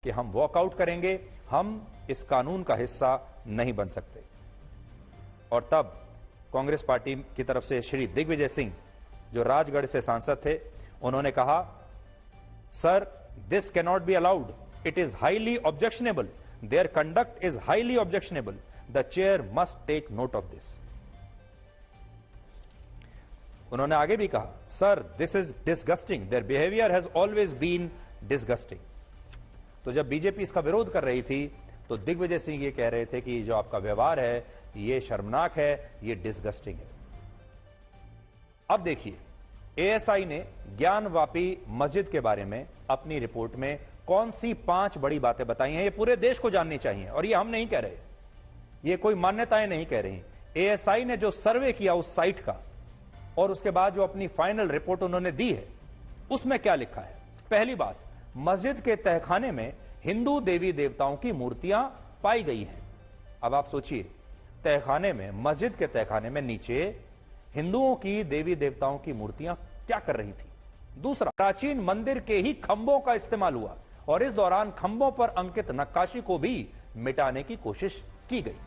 कि हम वॉकआउट करेंगे, हम इस कानून का हिस्सा नहीं बन सकते। और तब कांग्रेस पार्टी की तरफ से श्री दिग्विजय सिंह, जो राजगढ़ से सांसद थे, उन्होंने कहा, sir, this cannot be allowed, it is highly objectionable, their conduct is highly objectionable, the chair must take note of this. उन्होंने आगे भी कहा, sir, this is disgusting, their behaviour has always been disgusting. तो जब BJP इसका विरोध कर रही थी तो दिग्विजय सिंह ये कह रहे थे कि जो आपका व्यवहार है ये शर्मनाक है, ये डिसगस्टिंग है। अब देखिए, एएसआई ने ज्ञानवापी मस्जिद के बारे में अपनी रिपोर्ट में कौन सी 5 बड़ी बातें बताई हैं, ये पूरे देश को जाननी चाहिए। और ये हम नहीं कह रहे, ये कोई मान्यताएं नहीं कह रही। एएसआई ने जो सर्वे किया उस साइट का और उसके बाद जो अपनी फाइनल रिपोर्ट उन्होंने दी है, उसमें क्या लिखा है। पहली बात, मस्जिद के तहखाने में हिंदू देवी देवताओं की मूर्तियां पाई गई हैं। अब आप सोचिए, तहखाने में, मस्जिद के तहखाने में नीचे हिंदुओं की देवी देवताओं की मूर्तियां क्या कर रही थी। दूसरा, प्राचीन मंदिर के ही खंभों का इस्तेमाल हुआ और इस दौरान खंभों पर अंकित नक्काशी को भी मिटाने की कोशिश की गई।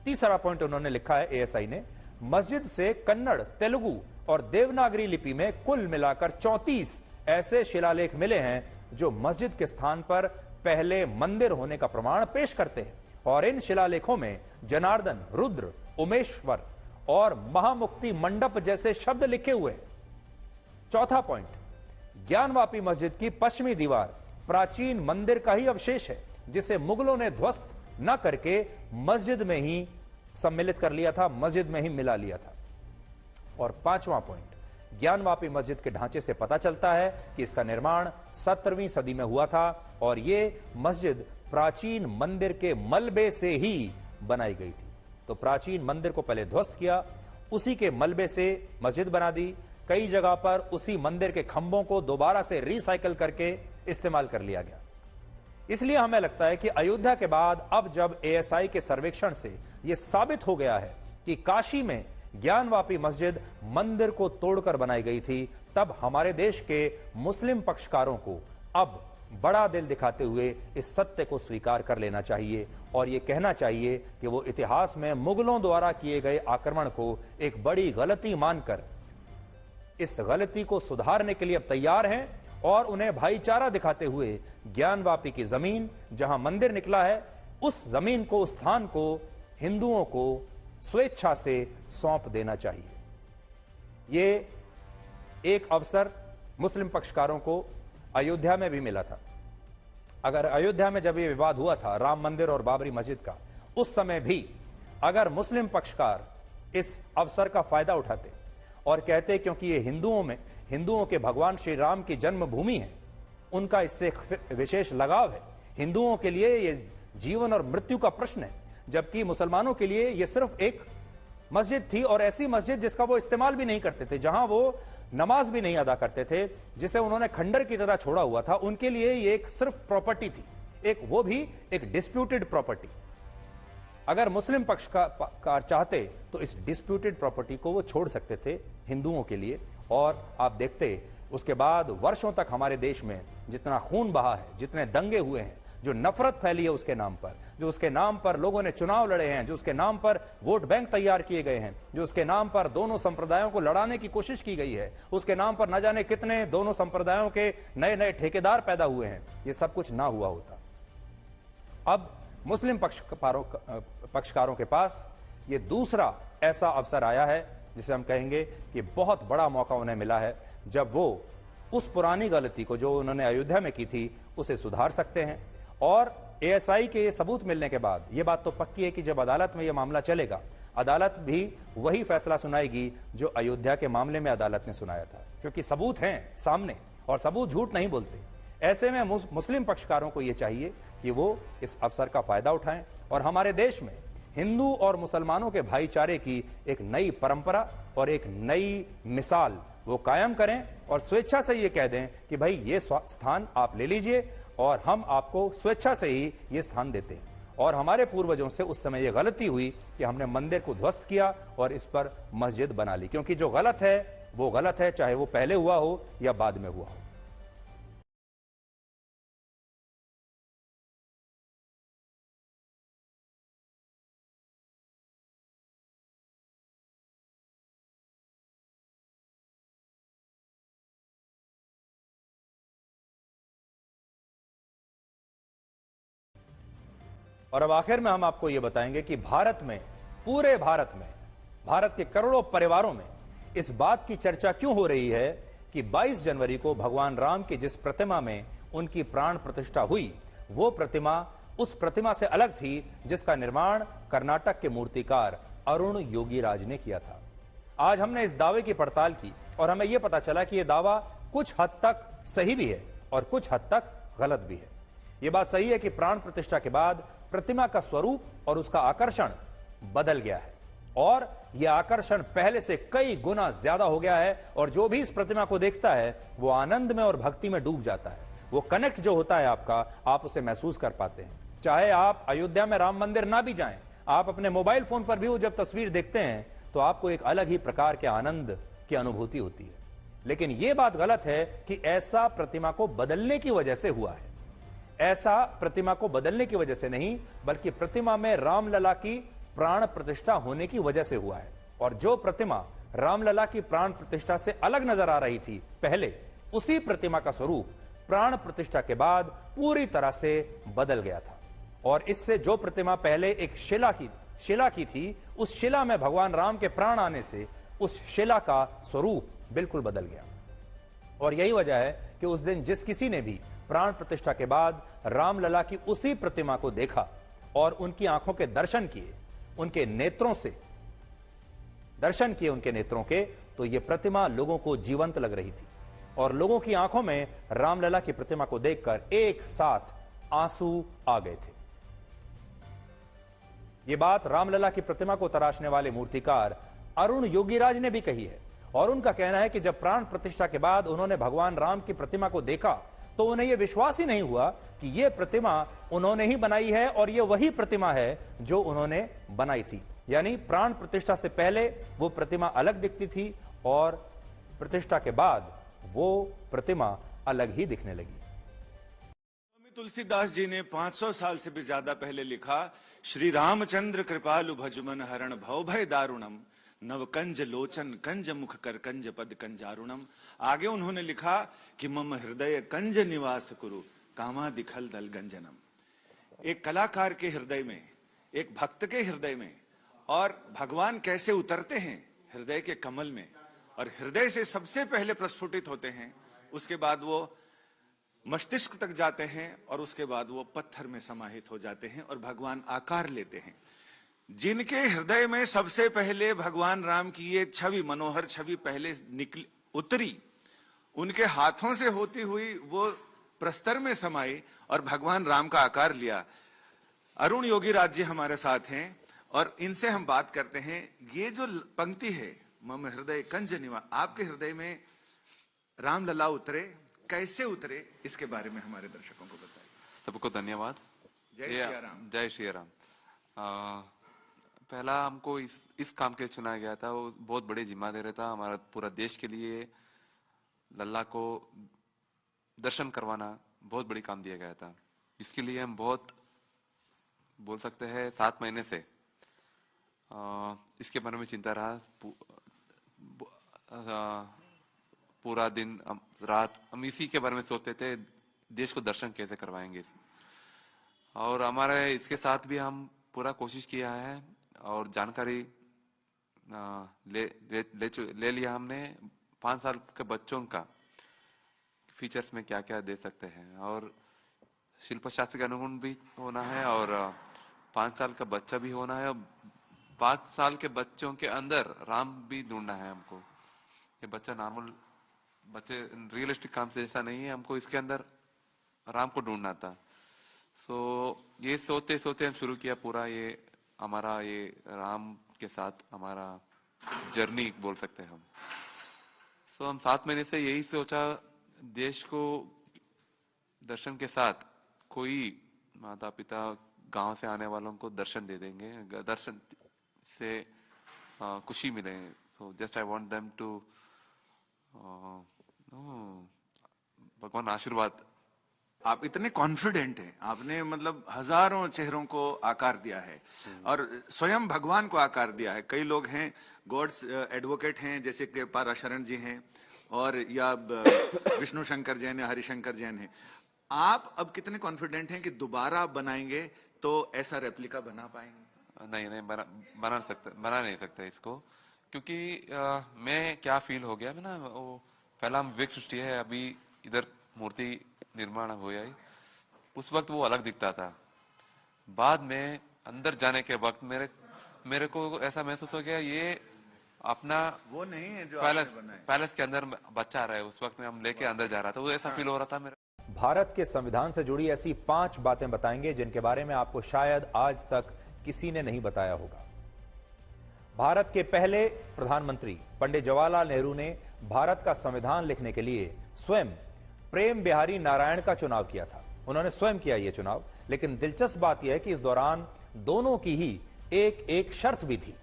तीसरा पॉइंट उन्होंने लिखा है एएसआई ने, मस्जिद से कन्नड़, तेलुगु और देवनागरी लिपि में कुल मिलाकर 34 ऐसे शिलालेख मिले हैं जो मस्जिद के स्थान पर पहले मंदिर होने का प्रमाण पेश करते हैं और इन शिलालेखों में जनार्दन, रुद्र, उमेश्वर और महामुक्ति मंडप जैसे शब्द लिखे हुए हैं। चौथा पॉइंट, ज्ञानवापी मस्जिद की पश्चिमी दीवार प्राचीन मंदिर का ही अवशेष है जिसे मुगलों ने ध्वस्त न करके मस्जिद में ही सम्मिलित कर लिया था, मस्जिद में ही मिला लिया था। और पांचवा पॉइंट, ज्ञानवापी मस्जिद के ढांचे से पता चलता है कि इसका निर्माण 17वीं सदी में हुआ था और यह मस्जिद प्राचीन मंदिर के मलबे से ही बनाई गई थी। तो प्राचीन मंदिर को पहले ध्वस्त किया, उसी के मलबे से मस्जिद बना दी। कई जगह पर उसी मंदिर के खंभों को दोबारा से रिसाइकल करके इस्तेमाल कर लिया गया। इसलिए हमें लगता है कि अयोध्या के बाद अब जब एएसआई के सर्वेक्षण से यह साबित हो गया है कि काशी में ज्ञानवापी मस्जिद मंदिर को तोड़कर बनाई गई थी, तब हमारे देश के मुस्लिम पक्षकारों को अब बड़ा दिल दिखाते हुए इस सत्य को स्वीकार कर लेना चाहिए और यह कहना चाहिए कि वो इतिहास में मुगलों द्वारा किए गए आक्रमण को एक बड़ी गलती मानकर इस गलती को सुधारने के लिए अब तैयार हैं और उन्हें भाईचारा दिखाते हुए ज्ञानवापी की जमीन जहां मंदिर निकला है, उस जमीन को, उस स्थान को हिंदुओं को स्वेच्छा से सौंप देना चाहिए। ये एक अवसर मुस्लिम पक्षकारों को अयोध्या में भी मिला था। अगर अयोध्या में जब ये विवाद हुआ था राम मंदिर और बाबरी मस्जिद का, उस समय भी अगर मुस्लिम पक्षकार इस अवसर का फायदा उठाते और कहते क्योंकि ये हिंदुओं के भगवान श्री राम की जन्मभूमि है, उनका इससे विशेष लगाव है, हिंदुओं के लिए ये जीवन और मृत्यु का प्रश्न है, जबकि मुसलमानों के लिए यह सिर्फ एक मस्जिद थी और ऐसी मस्जिद जिसका वो इस्तेमाल भी नहीं करते थे, जहां वो नमाज भी नहीं अदा करते थे, जिसे उन्होंने खंडर की तरह छोड़ा हुआ था, उनके लिए ये एक सिर्फ प्रॉपर्टी थी, वो भी एक डिस्प्यूटेड प्रॉपर्टी। अगर मुस्लिम पक्षकार चाहते तो इस डिस्प्यूटेड प्रॉपर्टी को वो छोड़ सकते थे हिंदुओं के लिए। और आप देखते उसके बाद वर्षों तक हमारे देश में जितना खून बहा है, जितने दंगे हुए हैं, जो नफरत फैली है उसके नाम पर, जो उसके नाम पर लोगों ने चुनाव लड़े हैं, जो उसके नाम पर वोट बैंक तैयार किए गए हैं, जो उसके नाम पर दोनों संप्रदायों को लड़ाने की कोशिश की गई है, उसके नाम पर न जाने कितने दोनों संप्रदायों के नए नए ठेकेदार पैदा हुए हैं, ये सब कुछ ना हुआ होता। अब मुस्लिम पक्षकारों के पास ये दूसरा ऐसा अवसर आया है जिसे हम कहेंगे कि बहुत बड़ा मौका उन्हें मिला है, जब वो उस पुरानी गलती को जो उन्होंने अयोध्या में की थी उसे सुधार सकते हैं। और एएसआई के सबूत मिलने के बाद ये बात तो पक्की है कि जब अदालत में यह मामला चलेगा, अदालत भी वही फैसला सुनाएगी जो अयोध्या के मामले में अदालत ने सुनाया था, क्योंकि सबूत हैं सामने और सबूत झूठ नहीं बोलते। ऐसे में मुस्लिम पक्षकारों को यह चाहिए कि वो इस अवसर का फायदा उठाएं और हमारे देश में हिंदू और मुसलमानों के भाईचारे की एक नई परंपरा और एक नई मिसाल वो कायम करें और स्वेच्छा से ये कह दें कि भाई ये स्थान आप ले लीजिए और हम आपको स्वेच्छा से ही ये स्थान देते हैं। और हमारे पूर्वजों से उस समय ये गलती हुई कि हमने मंदिर को ध्वस्त किया और इस पर मस्जिद बना ली, क्योंकि जो गलत है वो गलत है, चाहे वो पहले हुआ हो या बाद में हुआ हो। और अब आखिर में हम आपको यह बताएंगे कि भारत में, पूरे भारत में, भारत के करोड़ों परिवारों में इस बात की चर्चा क्यों हो रही है कि 22 जनवरी को भगवान राम की जिस प्रतिमा में उनकी प्राण प्रतिष्ठा हुई, वो प्रतिमा उस प्रतिमा से अलग थी जिसका निर्माण कर्नाटक के मूर्तिकार अरुण योगीराज ने किया था। आज हमने इस दावे की पड़ताल की और हमें यह पता चला कि यह दावा कुछ हद तक सही भी है और कुछ हद तक गलत भी है। यह बात सही है कि प्राण प्रतिष्ठा के बाद प्रतिमा का स्वरूप और उसका आकर्षण बदल गया है और यह आकर्षण पहले से कई गुना ज्यादा हो गया है और जो भी इस प्रतिमा को देखता है वो आनंद में और भक्ति में डूब जाता है। वो कनेक्ट जो होता है आपका, आप उसे महसूस कर पाते हैं। चाहे आप अयोध्या में राम मंदिर ना भी जाएं, आप अपने मोबाइल फोन पर भी वो जब तस्वीर देखते हैं तो आपको एक अलग ही प्रकार के आनंद की अनुभूति होती है। लेकिन यह बात गलत है कि ऐसा प्रतिमा को बदलने की वजह से हुआ है। ऐसा प्रतिमा को बदलने की वजह से नहीं, बल्कि प्रतिमा में रामलला की प्राण प्रतिष्ठा होने की वजह से हुआ है। और जो प्रतिमा रामलला की प्राण प्रतिष्ठा से अलग नजर आ रही थी पहले, उसी प्रतिमा का स्वरूप प्राण प्रतिष्ठा के बाद पूरी तरह से बदल गया था। और इससे जो प्रतिमा पहले एक शिला की थी, उस शिला में भगवान राम के प्राण आने से उस शिला का स्वरूप बिल्कुल बदल गया। और यही वजह है कि उस दिन जिस किसी ने भी प्राण प्रतिष्ठा के बाद रामलला की उसी प्रतिमा को देखा और उनकी आंखों के दर्शन किए, उनके नेत्रों से दर्शन किए उनके नेत्रों के, तो यह प्रतिमा लोगों को जीवंत लग रही थी और लोगों की आंखों में रामलला की प्रतिमा को देखकर एक साथ आंसू आ गए थे। यह बात रामलला की प्रतिमा को तराशने वाले मूर्तिकार अरुण योगीराज ने भी कही है और उनका कहना है कि जब प्राण प्रतिष्ठा के बाद उन्होंने भगवान राम की प्रतिमा को देखा तो उन्हें यह विश्वास ही नहीं हुआ कि यह प्रतिमा उन्होंने ही बनाई है और यह वही प्रतिमा है जो उन्होंने बनाई थी। यानी प्राण प्रतिष्ठा से पहले वो प्रतिमा अलग दिखती थी और प्रतिष्ठा के बाद वो प्रतिमा अलग ही दिखने लगी। स्वामी तुलसीदास जी ने 500 साल से भी ज्यादा पहले लिखा, श्री रामचंद्र कृपालु भजुमन हरण भव भय दारुणम नव कंज लोचन कंज मुख कर कंज पद कंजारुणम। आगे उन्होंने लिखा कि मम हृदय कंज निवास कुरु कामा दिखल दल गंजनम। एक कलाकार के हृदय में, एक भक्त के हृदय में, और भगवान कैसे उतरते हैं हृदय के कमल में, और हृदय से सबसे पहले प्रस्फुटित होते हैं, उसके बाद वो मस्तिष्क तक जाते हैं और उसके बाद वो पत्थर में समाहित हो जाते हैं और भगवान आकार लेते हैं। जिनके हृदय में सबसे पहले भगवान राम की ये छवि, मनोहर छवि पहले उतरी, उनके हाथों से होती हुई वो प्रस्तर में समाई और भगवान राम का आकार लिया। अरुण योगीराज जी हमारे साथ हैं और इनसे हम बात करते हैं। ये जो पंक्ति है, मम हृदय कंज निवास, आपके हृदय में रामलला उतरे, कैसे उतरे, इसके बारे में हमारे दर्शकों को बताइए। सबको धन्यवाद। जय श्री राम। जय श्री राम। पहला हमको इस काम के लिए चुना गया था, वो बहुत बड़ी जिम्मेदारी था हमारा पूरा देश के लिए। लल्ला को दर्शन करवाना बहुत बड़ी काम दिया गया था। इसके लिए हम बहुत बोल सकते हैं 7 महीने से इसके बारे में चिंता रहा। पूरा दिन रात हम इसी के बारे में सोचते थे, देश को दर्शन कैसे करवाएंगे। और हमारे इसके साथ भी हम पूरा कोशिश किया है और जानकारी ले लिया हमने 5 साल के बच्चों का फीचर्स में क्या क्या दे सकते हैं, और शिल्प शास्त्र के अनुगुण भी होना है और 5 साल का बच्चा भी होना है। 5 साल के बच्चों के अंदर राम भी ढूंढना है हमको। ये बच्चा नॉर्मल बच्चे रियलिस्टिक काम से जैसा नहीं है, हमको इसके अंदर राम को ढूंढना था। सो ये सोते सोते हम शुरू किया पूरा ये हमारा ये राम के साथ हमारा जर्नी बोल सकते हैं हम। सो हम 7 महीने से यही सोचा, देश को दर्शन के साथ कोई माता पिता गांव से आने वालों को दर्शन दे देंगे, दर्शन से खुशी मिले। So just I want them to भगवान आशीर्वाद। आप इतने कॉन्फिडेंट हैं, आपने मतलब हजारों चेहरों को आकार दिया है और स्वयं भगवान को आकार दिया है। कई लोग हैं गॉड्स एडवोकेट हैं, जैसे कि पाराशरण जी हैं और या विष्णु शंकर जैन है, हरिशंकर जैन है। आप अब कितने कॉन्फिडेंट हैं कि दोबारा बनाएंगे तो ऐसा रेप्लिका बना पाएंगे? नहीं नहीं, बना नहीं सकते इसको, क्योंकि मैं क्या फील हो गया मैं ना, वो पहला विवेक सृष्टि है, अभी इधर मूर्ति निर्माण हुआ है, उस वक्त वो अलग दिखता था। बाद में अंदर जाने के वक्त मेरे को ऐसा महसूस हो गया ये अपना वो नहीं है जो पैलेस के अंदर बच्चा रहा है, उस वक्त में हम लेके अंदर जा रहा था, वो ऐसा फील हो रहा था मेरा। भारत के संविधान से जुड़ी ऐसी 5 बातें बताएंगे जिनके बारे में आपको शायद आज तक किसी ने नहीं बताया होगा। भारत के पहले प्रधानमंत्री पंडित जवाहरलाल नेहरू ने भारत का संविधान लिखने के लिए स्वयं प्रेम बिहारी नारायण का चुनाव किया था। उन्होंने स्वयं किया यह चुनाव, लेकिन दिलचस्प बात यह है कि इस दौरान दोनों की ही एक शर्त भी थी।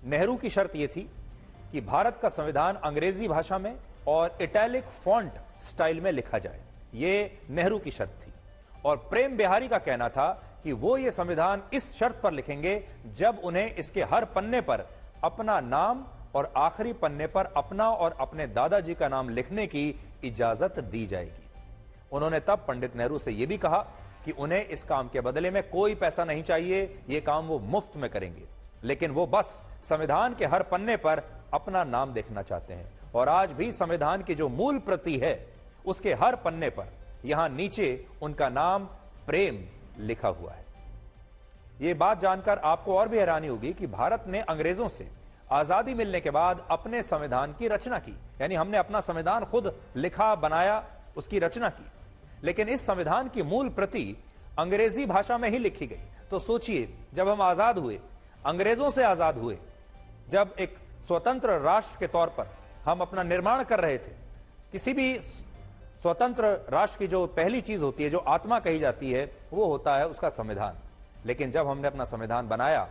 नेहरू की शर्त यह थी कि भारत का संविधान अंग्रेजी भाषा में और इटैलिक फॉन्ट स्टाइल में लिखा जाए, यह नेहरू की शर्त थी। और प्रेम बिहारी का कहना था कि वो ये संविधान इस शर्त पर लिखेंगे जब उन्हें इसके हर पन्ने पर अपना नाम और आखिरी पन्ने पर अपना और अपने दादाजी का नाम लिखने की इजाजत दी जाएगी। उन्होंने तब पंडित नेहरू से यह भी कहा कि उन्हें इस काम के बदले में कोई पैसा नहीं चाहिए, यह काम वो मुफ्त में करेंगे, लेकिन वो बस संविधान के हर पन्ने पर अपना नाम देखना चाहते हैं। और आज भी संविधान की जो मूल प्रति है उसके हर पन्ने पर यहां नीचे उनका नाम प्रेम लिखा हुआ है। यह बात जानकर आपको और भी हैरानी होगी कि भारत ने अंग्रेजों से आजादी मिलने के बाद अपने संविधान की रचना की, यानी हमने अपना संविधान खुद लिखा, बनाया, उसकी रचना की, लेकिन इस संविधान की मूल प्रति अंग्रेजी भाषा में ही लिखी गई। तो सोचिए, जब हम आजाद हुए, अंग्रेजों से आजाद हुए, जब एक स्वतंत्र राष्ट्र के तौर पर हम अपना निर्माण कर रहे थे, किसी भी स्वतंत्र राष्ट्र की जो पहली चीज होती है, जो आत्मा कही जाती है, वो होता है उसका संविधान। लेकिन जब हमने अपना संविधान बनाया,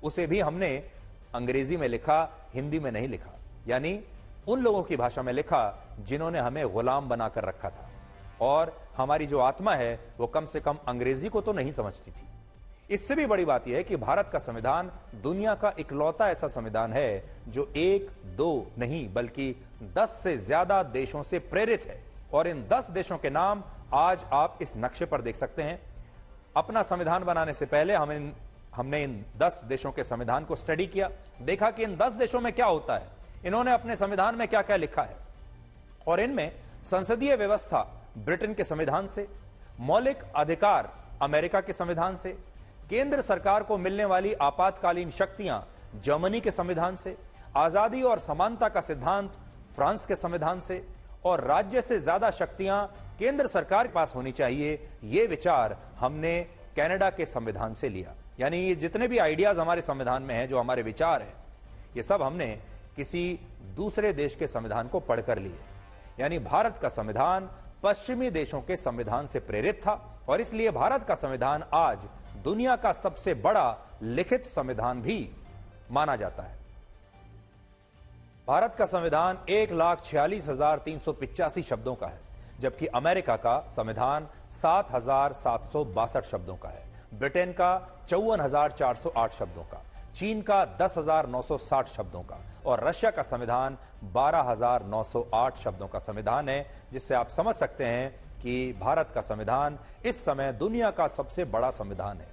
उसे भी हमने अंग्रेजी में लिखा, हिंदी में नहीं लिखा, यानी उन लोगों की भाषा में लिखा जिन्होंने हमें गुलाम बनाकर रखा था। और हमारी जो आत्मा है वो कम से कम अंग्रेजी को तो नहीं समझती थी। इससे भी बड़ी बात यह है कि भारत का संविधान दुनिया का इकलौता ऐसा संविधान है जो 1-2 नहीं बल्कि 10 से ज्यादा देशों से प्रेरित है। और इन 10 देशों के नाम आज आप इस नक्शे पर देख सकते हैं। अपना संविधान बनाने से पहले हमने इन 10 देशों के संविधान को स्टडी किया, देखा कि इन 10 देशों में क्या होता है, इन्होंने अपने संविधान में क्या क्या लिखा है। और इनमें संसदीय व्यवस्था ब्रिटेन के संविधान से, मौलिक अधिकार अमेरिका के संविधान से, केंद्र सरकार को मिलने वाली आपातकालीन शक्तियां जर्मनी के संविधान से, आजादी और समानता का सिद्धांत फ्रांस के संविधान से, और राज्य से ज्यादा शक्तियां केंद्र सरकार के पास होनी चाहिए, ये विचार हमने कनाडा के संविधान से लिया। यानी ये जितने भी आइडियाज हमारे संविधान में हैं, जो हमारे विचार हैं, ये सब हमने किसी दूसरे देश के संविधान को पढ़कर लिए। यानी भारत का संविधान पश्चिमी देशों के संविधान से प्रेरित था, और इसलिए भारत का संविधान आज दुनिया का सबसे बड़ा लिखित संविधान भी माना जाता है। भारत का संविधान 1,46,385 शब्दों का है, जबकि अमेरिका का संविधान 7,762 शब्दों का है, ब्रिटेन का 54,408 शब्दों का, चीन का 10,960 शब्दों का, और रशिया का संविधान 12,908 शब्दों का संविधान है, जिससे आप समझ सकते हैं कि भारत का संविधान इस समय दुनिया का सबसे बड़ा संविधान है।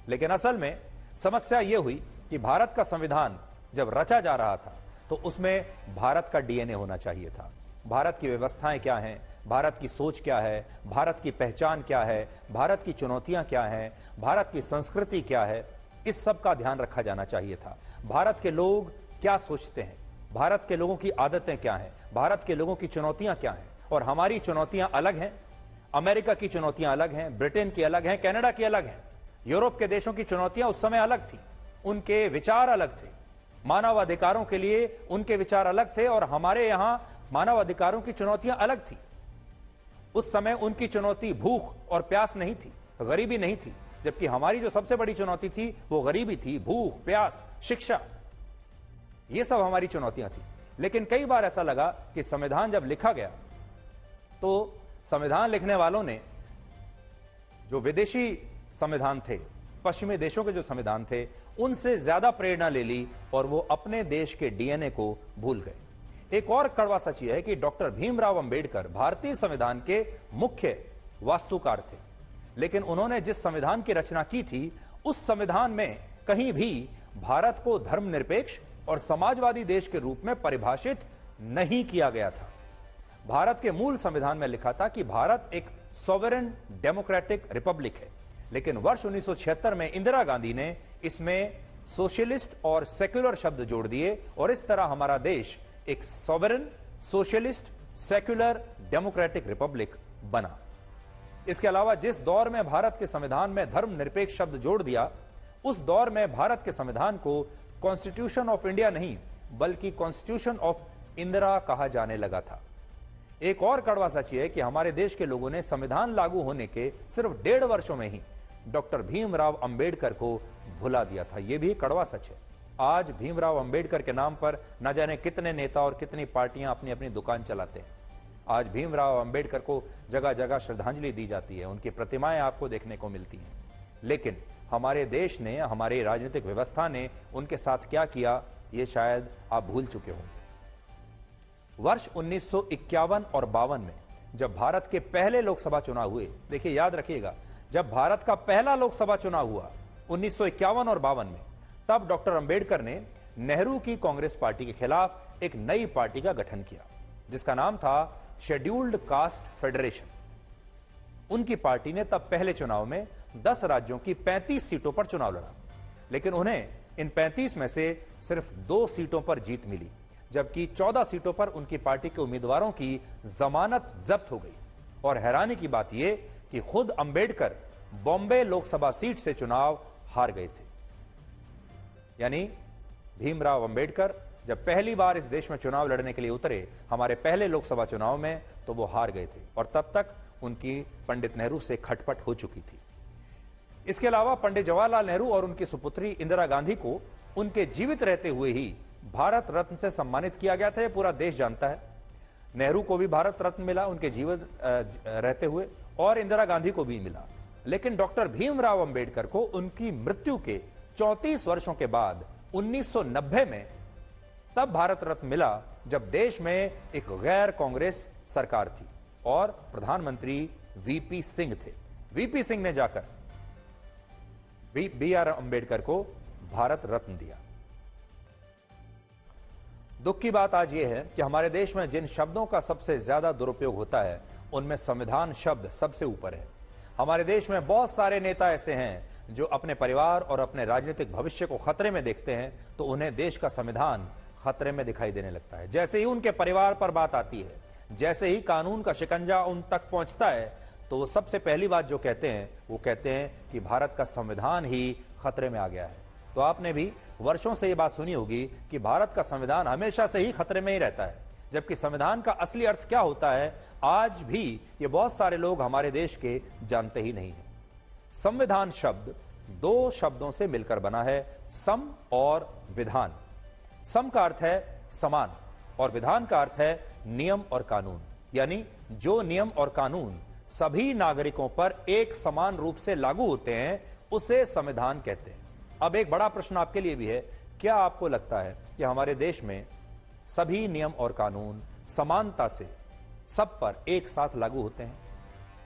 लेकिन असल में समस्या यह हुई कि भारत का संविधान जब रचा जा रहा था तो उसमें भारत का डीएनए होना चाहिए था। भारत की व्यवस्थाएं क्या हैं, भारत की सोच क्या है, भारत की पहचान क्या है, भारत की चुनौतियां क्या हैं, भारत की संस्कृति क्या है, इस सब का ध्यान रखा जाना चाहिए था। भारत के लोग क्या सोचते हैं, भारत के लोगों की आदतें क्या हैं, भारत के लोगों की चुनौतियां क्या हैं। और हमारी चुनौतियां अलग हैं, अमेरिका की चुनौतियां अलग हैं, ब्रिटेन की अलग हैं, कनाडा की अलग हैं, यूरोप के देशों की चुनौतियां उस समय अलग थी, उनके विचार अलग थे, मानव अधिकारों के लिए उनके विचार अलग थे, और हमारे यहां मानव अधिकारों की चुनौतियां अलग थी। उस समय उनकी चुनौती भूख और प्यास नहीं थी, गरीबी नहीं थी, जबकि हमारी जो सबसे बड़ी चुनौती थी वो गरीबी थी, भूख, प्यास, शिक्षा, ये सब हमारी चुनौतियां थी। लेकिन कई बार ऐसा लगा कि संविधान जब लिखा गया तो संविधान लिखने वालों ने जो विदेशी संविधान थे, पश्चिमी देशों के जो संविधान थे, उनसे ज्यादा प्रेरणा ले ली और वो अपने देश के डीएनए को भूल गए। एक और कड़वा सच यह है कि डॉक्टर भीमराव अंबेडकर भारतीय संविधान के मुख्य वास्तुकार थे, लेकिन उन्होंने जिस संविधान की रचना की थी, उस संविधान में कहीं भी भारत को धर्मनिरपेक्ष और समाजवादी देश के रूप में परिभाषित नहीं किया गया था। भारत के मूल संविधान में लिखा था कि भारत एक सॉवरेन डेमोक्रेटिक रिपब्लिक है, लेकिन वर्ष 1976 में इंदिरा गांधी ने इसमें सोशलिस्ट और सेक्युलर शब्द जोड़ दिए और इस तरह हमारा देश एक sovereign socialist secular democratic Republic बना। इसके अलावा जिस दौर में भारत के संविधान में धर्मनिरपेक्ष शब्द जोड़ दिया, उस दौर में भारत के संविधान को कॉन्स्टिट्यूशन ऑफ इंडिया नहीं बल्कि कॉन्स्टिट्यूशन ऑफ इंदिरा कहा जाने लगा था। एक और कड़वा सच है कि हमारे देश के लोगों ने संविधान लागू होने के सिर्फ 1.5 वर्षों में ही डॉक्टर भीमराव अंबेडकर को भुला दिया था। यह भी कड़वा सच है। आज भीमराव अंबेडकर के नाम पर न जाने कितने नेता और कितनी पार्टियां अपनी अपनी दुकान चलाते हैं। आज भीमराव अंबेडकर को जगह जगह श्रद्धांजलि दी जाती है, उनकी प्रतिमाएं आपको देखने को मिलती हैं, लेकिन हमारे देश ने, हमारी राजनीतिक व्यवस्था ने उनके साथ क्या किया, ये शायद आप भूल चुके हो। वर्ष 1951 और 52 में जब भारत के पहले लोकसभा चुनाव हुए, देखिए याद रखिएगा, जब भारत का पहला लोकसभा चुनाव हुआ 1951 और 52 में, तब डॉक्टर अंबेडकर ने नेहरू की कांग्रेस पार्टी के खिलाफ एक नई पार्टी का गठन किया जिसका नाम था शेड्यूल्ड कास्ट फेडरेशन। उनकी पार्टी ने तब पहले चुनाव में 10 राज्यों की 35 सीटों पर चुनाव लड़ा, लेकिन उन्हें इन 35 में से सिर्फ 2 सीटों पर जीत मिली, जबकि 14 सीटों पर उनकी पार्टी के उम्मीदवारों की जमानत जब्त हो गई। और हैरानी की बात यह कि खुद अंबेडकर बॉम्बे लोकसभा सीट से चुनाव हार गए थे। यानी भीमराव अंबेडकर जब पहली बार इस देश में चुनाव लड़ने के लिए उतरे हमारे पहले लोकसभा चुनाव में, तो वो हार गए थे और तब तक उनकी पंडित नेहरू से खटपट हो चुकी थी। इसके अलावा पंडित जवाहरलाल नेहरू और उनकी सुपुत्री इंदिरा गांधी को उनके जीवित रहते हुए ही भारत रत्न से सम्मानित किया गया था। यह पूरा देश जानता है। नेहरू को भी भारत रत्न मिला उनके जीवित रहते हुए और इंदिरा गांधी को भी मिला, लेकिन डॉक्टर भीमराव अंबेडकर को उनकी मृत्यु के 34 वर्षों के बाद 1990 में तब भारत रत्न मिला, जब देश में एक गैर कांग्रेस सरकार थी और प्रधानमंत्री वीपी सिंह थे। वीपी सिंह ने जाकर बी.आर. अंबेडकर को भारत रत्न दिया। दुख की बात आज यह है कि हमारे देश में जिन शब्दों का सबसे ज्यादा दुरुपयोग होता है, उनमें संविधान शब्द सबसे ऊपर है। हमारे देश में बहुत सारे नेता ऐसे हैं जो अपने परिवार और अपने राजनीतिक भविष्य को खतरे में देखते हैं, तो उन्हें देश का संविधान खतरे में दिखाई देने लगता है। जैसे ही उनके परिवार पर बात आती है, जैसे ही कानून का शिकंजा उन तक पहुंचता है, तो वो सबसे पहली बात जो कहते हैं वो कहते हैं कि भारत का संविधान ही खतरे में आ गया है। तो आपने भी वर्षों से ये बात सुनी होगी कि भारत का संविधान हमेशा से ही खतरे में ही रहता है, जबकि संविधान का असली अर्थ क्या होता है आज भी ये बहुत सारे लोग हमारे देश के जानते ही नहीं है। संविधान शब्द 2 शब्दों से मिलकर बना है, सम और विधान। सम का अर्थ है समान और विधान का अर्थ है नियम और कानून, यानी जो नियम और कानून सभी नागरिकों पर एक समान रूप से लागू होते हैं उसे संविधान कहते हैं। अब एक बड़ा प्रश्न आपके लिए भी है, क्या आपको लगता है कि हमारे देश में सभी नियम और कानून समानता से सब पर एक साथ लागू होते हैं?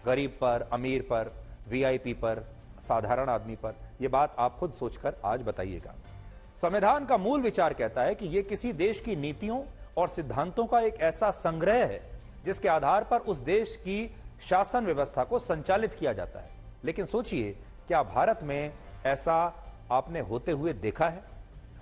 गरीब पर, अमीर पर, वीआईपी पर, साधारण आदमी पर? यह बात आप खुद सोचकर आज बताइएगा। संविधान का मूल विचार कहता है कि यह किसी देश की नीतियों और सिद्धांतों का एक ऐसा संग्रह है जिसके आधार पर उस देश की शासन व्यवस्था को संचालित किया जाता है। लेकिन सोचिए, क्या भारत में ऐसा आपने होते हुए देखा है?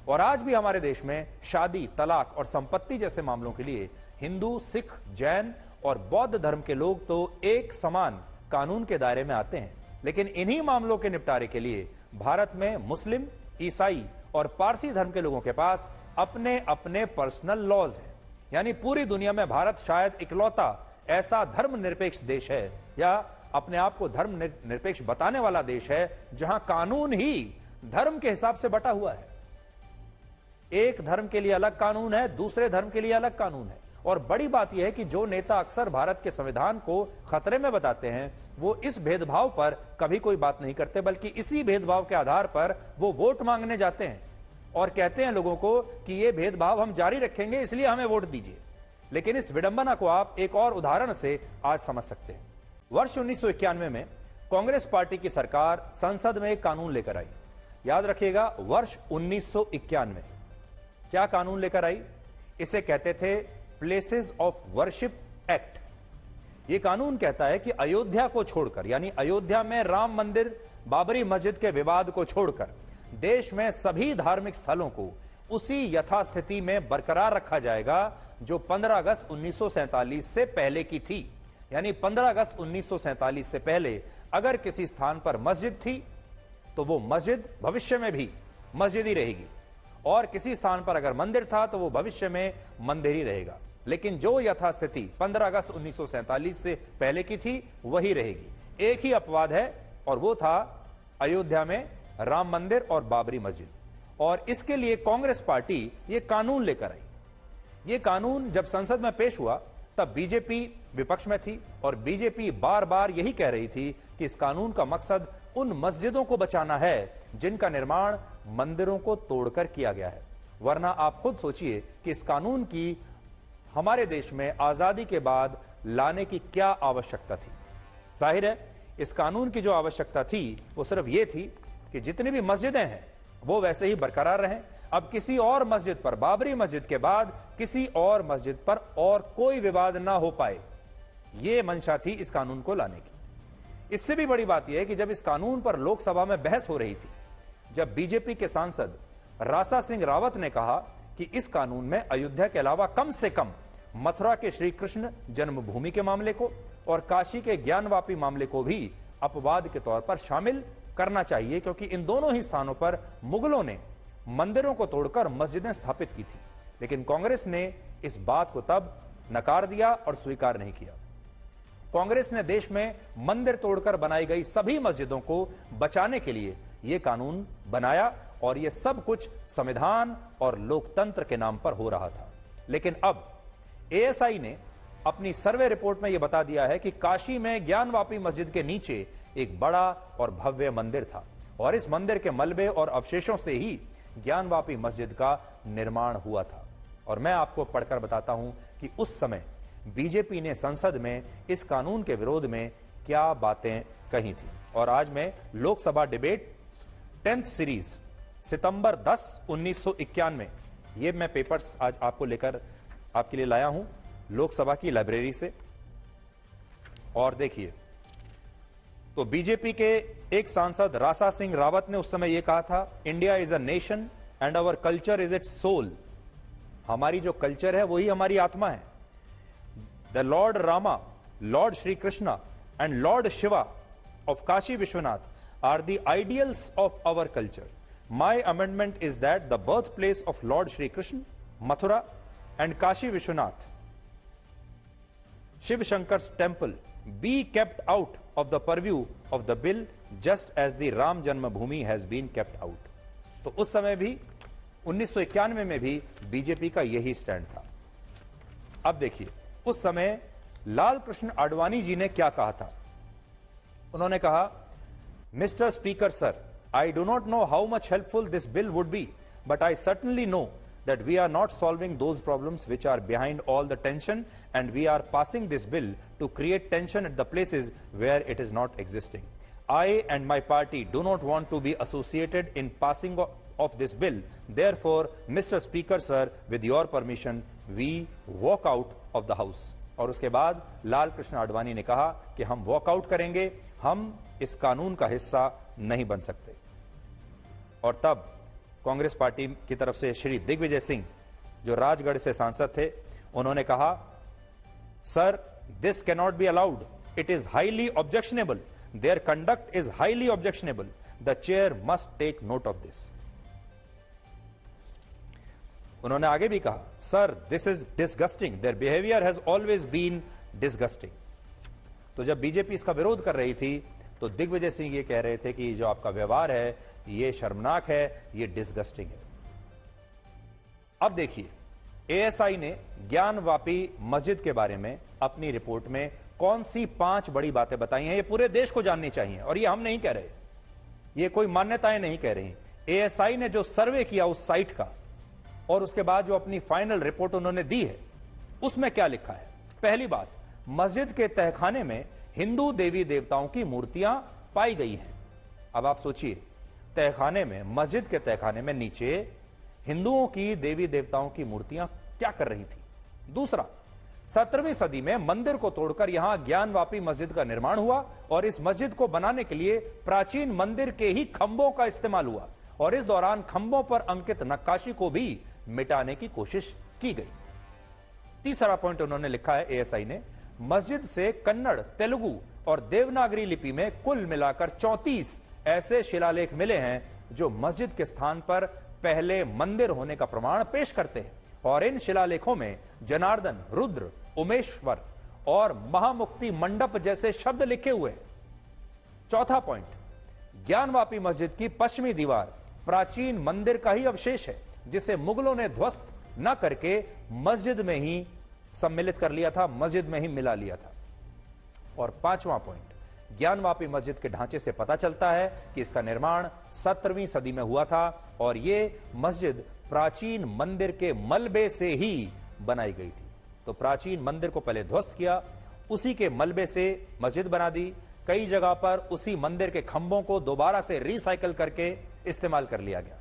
और आज भी हमारे देश में शादी, तलाक और संपत्ति जैसे मामलों के लिए हिंदू, सिख, जैन और बौद्ध धर्म के लोग तो एक समान कानून के दायरे में आते हैं, लेकिन इन्हीं मामलों के निपटारे के लिए भारत में मुस्लिम, ईसाई और पारसी धर्म के लोगों के पास अपने अपने पर्सनल लॉज हैं। यानी पूरी दुनिया में भारत शायद इकलौता ऐसा धर्मनिरपेक्ष देश है या अपने आप को धर्म निरपेक्ष बताने वाला देश है जहां कानून ही धर्म के हिसाब से बटा हुआ है। एक धर्म के लिए अलग कानून है, दूसरे धर्म के लिए अलग कानून है। और बड़ी बात यह है कि जो नेता अक्सर भारत के संविधान को खतरे में बताते हैं, वो इस भेदभाव पर कभी कोई बात नहीं करते, बल्कि इसी भेदभाव के आधार पर वो वोट मांगने जाते हैं और कहते हैं लोगों को कि ये भेदभाव हम जारी रखेंगे, इसलिए हमें वोट दीजिए। लेकिन इस विडंबना को आप एक और उदाहरण से आज समझ सकते हैं। वर्ष 1991 में कांग्रेस पार्टी की सरकार संसद में एक कानून लेकर आई। याद रखिएगा, वर्ष 1991 क्या कानून लेकर आई? इसे कहते थे प्लेसेस ऑफ वर्शिप एक्ट। यह कानून कहता है कि अयोध्या को छोड़कर, यानी अयोध्या में राम मंदिर, बाबरी मस्जिद के विवाद को छोड़कर देश में सभी धार्मिक स्थलों को उसी यथास्थिति में बरकरार रखा जाएगा जो 15 अगस्त 1947 से पहले की थी। यानी 15 अगस्त 1947 से पहले अगर किसी स्थान पर मस्जिद थी तो वो मस्जिद भविष्य में भी मस्जिद ही रहेगी, और किसी स्थान पर अगर मंदिर था तो वो भविष्य में मंदिर ही रहेगा। लेकिन जो यथास्थिति 15 अगस्त 1947 से पहले की थी वही रहेगी। एक ही अपवाद है और वो था अयोध्या में राम मंदिर और बाबरी मस्जिद। और इसके लिए कांग्रेस पार्टी ये कानून लेकर आई। ये कानून जब संसद में पेश हुआ तब बीजेपी विपक्ष में थी और बीजेपी बार बार यही कह रही थी कि इस कानून का मकसद उन मस्जिदों को बचाना है जिनका निर्माण मंदिरों को तोड़कर किया गया है। वरना आप खुद सोचिए कि इस कानून की हमारे देश में आजादी के बाद लाने की क्या आवश्यकता थी। जाहिर है इस कानून की जो आवश्यकता थी वो सिर्फ ये थी कि जितनी भी मस्जिदें हैं वो वैसे ही बरकरार रहें। अब किसी और मस्जिद पर, बाबरी मस्जिद के बाद किसी और मस्जिद पर और कोई विवाद ना हो पाए, यह मंशा थी इस कानून को लाने की। इससे भी बड़ी बात यह है कि जब इस कानून पर लोकसभा में बहस हो रही थी, जब बीजेपी के सांसद रासा सिंह रावत ने कहा कि इस कानून में अयोध्या के अलावा कम से कम मथुरा के श्री कृष्ण जन्मभूमि के मामले को और काशी के ज्ञानवापी मामले को भी अपवाद के तौर पर शामिल करना चाहिए, क्योंकि इन दोनों ही स्थानों पर मुगलों ने मंदिरों को तोड़कर मस्जिदें स्थापित की थी। लेकिन कांग्रेस ने इस बात को तब नकार दिया और स्वीकार नहीं किया। कांग्रेस ने देश में मंदिर तोड़कर बनाई गई सभी मस्जिदों को बचाने के लिए यह कानून बनाया और यह सब कुछ संविधान और लोकतंत्र के नाम पर हो रहा था। लेकिन अब एएसआई ने अपनी सर्वे रिपोर्ट में यह बता दिया है कि काशी में ज्ञानवापी मस्जिद के नीचे एक बड़ा और भव्य मंदिर था और इस मंदिर के मलबे और अवशेषों से ही ज्ञानवापी मस्जिद का निर्माण हुआ था। और मैं आपको पढ़कर बताता हूं कि उस समय बीजेपी ने संसद में इस कानून के विरोध में क्या बातें कही थी। और आज मैं लोकसभा डिबेट 10th सीरीज सितंबर 10, 1991 ये मैं पेपर्स आज आपको लेकर आपके लिए लाया हूं लोकसभा की लाइब्रेरी से। और देखिए, तो बीजेपी के एक सांसद रासा सिंह रावत ने उस समय यह कहा था, India is a nation and our culture is its soul. हमारी जो कल्चर है वही हमारी आत्मा है। The lord Rama, lord Shri Krishna and lord Shiva of Kashi Vishwanath are the ideals of our culture. My amendment is that the birth place of lord Shri Krishna, Mathura and Kashi Vishwanath, Shiv Shankar's temple be kept out of the purview of the bill just as the Ram Janmabhoomi has been kept out। तो उस समय भी 1991 में भी BJP का यही stand था। अब देखिए, उस समय लाल कृष्ण आडवाणी जी ने क्या कहा था। उन्होंने कहा, mister speaker sir, I do not know how much helpful this bill would be, but I certainly know that we are not solving those problems which are behind all the tension, and we are passing this bill to create tension at the places where it is not existing. I and my party do not want to be associated in passing of this bill. Therefore, Mr. Speaker sir, with your permission, we walk out of the house। और उसके बाद लाल कृष्ण आडवाणी ने कहा कि हम walkout करेंगे, हम इस कानून का हिस्सा नहीं बन सकते। और तब कांग्रेस पार्टी की तरफ से श्री दिग्विजय सिंह, जो राजगढ़ से सांसद थे, उन्होंने कहा, sir this can not be allowed, it is highly objectionable, their conduct is highly objectionable, the chair must take note of this. उन्होंने आगे भी कहा, sir this is disgusting, their behaviour has always been disgusting. तो जब BJP इसका विरोध कर रही थी तो दिग्विजय सिंह ये कह रहे थे कि जो आपका व्यवहार है ये शर्मनाक है, ये डिसगस्टिंग है। अब देखिए, एएसआई ने ज्ञानवापी मस्जिद के बारे में अपनी रिपोर्ट में कौन सी 5 बड़ी बातें बताई हैं, ये पूरे देश को जाननी चाहिए। और ये हम नहीं कह रहे, ये कोई मान्यताएं नहीं कह रही। एएसआई ने जो सर्वे किया उस साइट का और उसके बाद जो अपनी फाइनल रिपोर्ट उन्होंने दी है, उसमें क्या लिखा है। पहली बात, मस्जिद के तहखाने में हिंदू देवी देवताओं की मूर्तियां पाई गई हैं। अब आप सोचिए, तहखाने में, मस्जिद के तहखाने में नीचे हिंदुओं की देवी देवताओं की मूर्तियां क्या कर रही थी। दूसरा, 17वीं सदी में मंदिर को तोड़कर यहां ज्ञानवापी मस्जिद का निर्माण हुआ और इस मस्जिद को बनाने के लिए प्राचीन मंदिर के ही खंभों का इस्तेमाल हुआ और इस दौरान खंभों पर अंकित नक्काशी को भी मिटाने की कोशिश की गई। तीसरा पॉइंट उन्होंने लिखा है एएसआई ने, मस्जिद से कन्नड़, तेलुगु और देवनागरी लिपि में कुल मिलाकर 34 ऐसे शिलालेख मिले हैं जो मस्जिद के स्थान पर पहले मंदिर होने का प्रमाण पेश करते हैं और इन शिलालेखों में जनार्दन, रुद्र, उमेश्वर और महामुक्ति मंडप जैसे शब्द लिखे हुए हैं। चौथा पॉइंट, ज्ञानवापी मस्जिद की पश्चिमी दीवार प्राचीन मंदिर का ही अवशेष है जिसे मुगलों ने ध्वस्त न करके मस्जिद में ही सम्मिलित कर लिया था, मस्जिद में ही मिला लिया था। और पांचवां पॉइंट, ज्ञानवापी मस्जिद के ढांचे से पता चलता है कि इसका निर्माण 17वीं सदी में हुआ था और यह मस्जिद प्राचीन मंदिर के मलबे से ही बनाई गई थी। तो प्राचीन मंदिर को पहले ध्वस्त किया, उसी के मलबे से मस्जिद बना दी, कई जगह पर उसी मंदिर के खंभों को दोबारा से रिसाइकल करके इस्तेमाल कर लिया गया।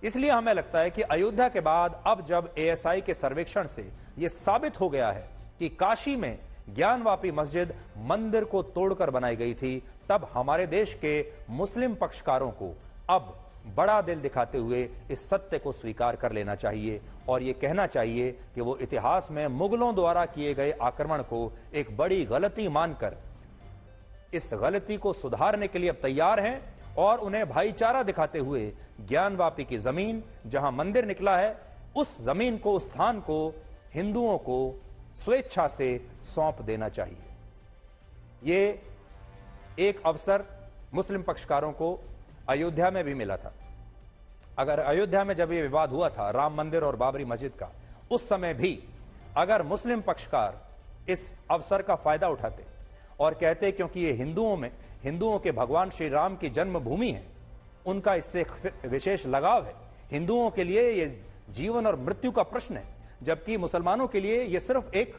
इसलिए हमें लगता है कि अयोध्या के बाद अब जब एएसआई के सर्वेक्षण से यह साबित हो गया है कि काशी में ज्ञानवापी मस्जिद मंदिर को तोड़कर बनाई गई थी, तब हमारे देश के मुस्लिम पक्षकारों को अब बड़ा दिल दिखाते हुए इस सत्य को स्वीकार कर लेना चाहिए और यह कहना चाहिए कि वो इतिहास में मुगलों द्वारा किए गए आक्रमण को एक बड़ी गलती मानकर इस गलती को सुधारने के लिए अब तैयार हैं और उन्हें भाईचारा दिखाते हुए ज्ञानवापी की जमीन जहां मंदिर निकला है, उस जमीन को, उस स्थान को हिंदुओं को स्वेच्छा से सौंप देना चाहिए। ये एक अवसर मुस्लिम पक्षकारों को अयोध्या में भी मिला था। अगर अयोध्या में जब ये विवाद हुआ था राम मंदिर और बाबरी मस्जिद का, उस समय भी अगर मुस्लिम पक्षकार इस अवसर का फायदा उठाते और कहते क्योंकि ये हिंदुओं के भगवान श्री राम की जन्मभूमि है, उनका इससे विशेष लगाव है, हिंदुओं के लिए ये जीवन और मृत्यु का प्रश्न है, जबकि मुसलमानों के लिए ये सिर्फ एक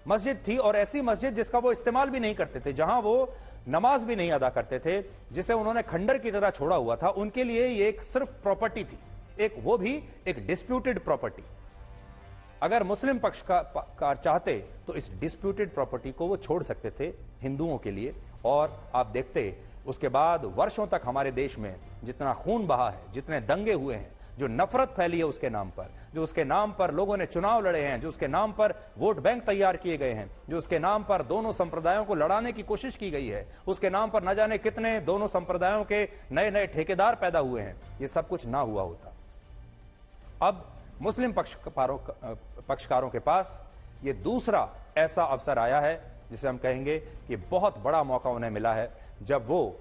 मस्जिद थी और ऐसी मस्जिद जिसका वो इस्तेमाल भी नहीं करते थे, जहां वो नमाज भी नहीं अदा करते थे, जिसे उन्होंने खंडर की तरह छोड़ा हुआ था, उनके लिए ये एक सिर्फ प्रॉपर्टी थी, एक वो भी एक डिस्प्यूटेड प्रॉपर्टी। अगर मुस्लिम पक्षकार चाहते तो इस डिस्प्यूटेड प्रॉपर्टी को वो छोड़ सकते थे हिंदुओं के लिए। और आप देखते उसके बाद वर्षों तक हमारे देश में जितना खून बहा है, जितने दंगे हुए हैं, जो नफरत फैली है उसके नाम पर, जो उसके नाम पर लोगों ने चुनाव लड़े हैं, जो उसके नाम पर वोट बैंक तैयार किए गए हैं, जो उसके नाम पर दोनों संप्रदायों को लड़ाने की कोशिश की गई है, उसके नाम पर न जाने कितने दोनों संप्रदायों के नए नए ठेकेदार पैदा हुए हैं, ये सब कुछ ना हुआ होता। अब मुस्लिम पक्षकारों के पास ये दूसरा ऐसा अवसर आया है जिसे हम कहेंगे कि बहुत बड़ा मौका उन्हें मिला है, जब वो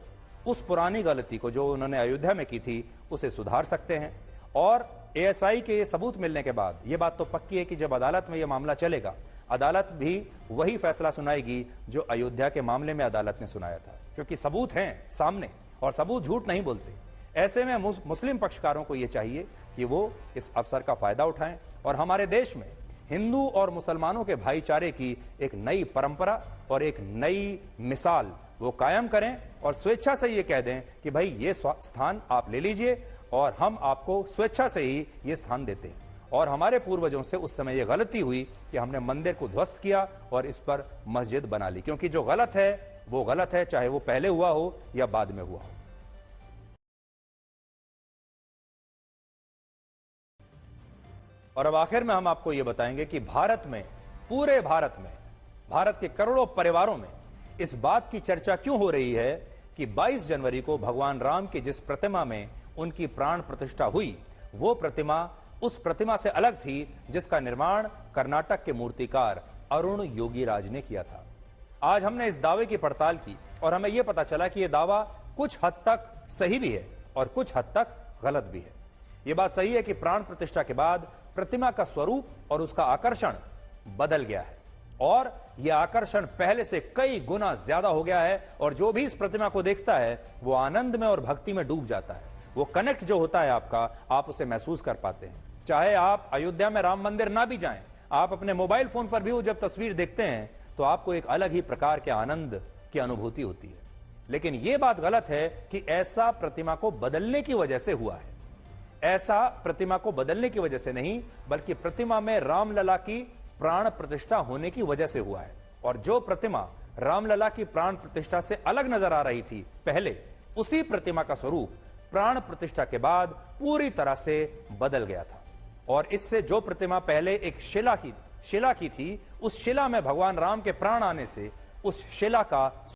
उस पुरानी गलती को जो उन्होंने अयोध्या में की थी उसे सुधार सकते हैं। और एएसआई के ये सबूत मिलने के बाद ये बात तो पक्की है कि जब अदालत में ये मामला चलेगा, अदालत भी वही फैसला सुनाएगी जो अयोध्या के मामले में अदालत ने सुनाया था, क्योंकि सबूत हैं सामने और सबूत झूठ नहीं बोलते। ऐसे में मुस्लिम पक्षकारों को यह चाहिए कि वो इस अवसर का फायदा उठाएं और हमारे देश में हिंदू और मुसलमानों के भाईचारे की एक नई परंपरा और एक नई मिसाल वो कायम करें और स्वेच्छा से ये कह दें कि भाई ये स्थान आप ले लीजिए और हम आपको स्वेच्छा से ही ये स्थान देते हैं। और हमारे पूर्वजों से उस समय ये गलती हुई कि हमने मंदिर को ध्वस्त किया और इस पर मस्जिद बना ली, क्योंकि जो गलत है वो गलत है, चाहे वो पहले हुआ हो या बाद में हुआ हो। और अब आखिर में हम आपको यह बताएंगे कि भारत में, पूरे भारत में, भारत के करोड़ों परिवारों में इस बात की चर्चा क्यों हो रही है कि 22 जनवरी को भगवान राम की जिस प्रतिमा में उनकी प्राण प्रतिष्ठा हुई, वो प्रतिमा उस प्रतिमा से अलग थी जिसका निर्माण कर्नाटक के मूर्तिकार अरुण योगीराज ने किया था। आज हमने इस दावे की पड़ताल की और हमें यह पता चला कि यह दावा कुछ हद तक सही भी है और कुछ हद तक गलत भी है। यह बात सही है कि प्राण प्रतिष्ठा के बाद प्रतिमा का स्वरूप और उसका आकर्षण बदल गया है और यह आकर्षण पहले से कई गुना ज्यादा हो गया है और जो भी इस प्रतिमा को देखता है वो आनंद में और भक्ति में डूब जाता है। वो कनेक्ट जो होता है आपका, आप उसे महसूस कर पाते हैं। चाहे आप अयोध्या में राम मंदिर ना भी जाएं, आप अपने मोबाइल फोन पर भी वो जब तस्वीर देखते हैं तो आपको एक अलग ही प्रकार के आनंद की अनुभूति होती है। लेकिन यह बात गलत है कि ऐसा प्रतिमा को बदलने की वजह से हुआ है। ऐसा प्रतिमा को बदलने की वजह से नहीं, बल्कि प्रतिमा में रामलला की प्राण प्रतिष्ठा होने की वजह से हुआ है। और जो प्रतिमा रामलला की प्राण प्रतिष्ठा से अलग नजर आ रही थी पहले, उसी प्रतिमा का स्वरूप प्राण प्रतिष्ठा के बाद पूरी तरह से बदल गया था। और इससे जो प्रतिमा पहले एक शिला की थी, उस शिला में भगवान राम के प्राण आने से उस शिला का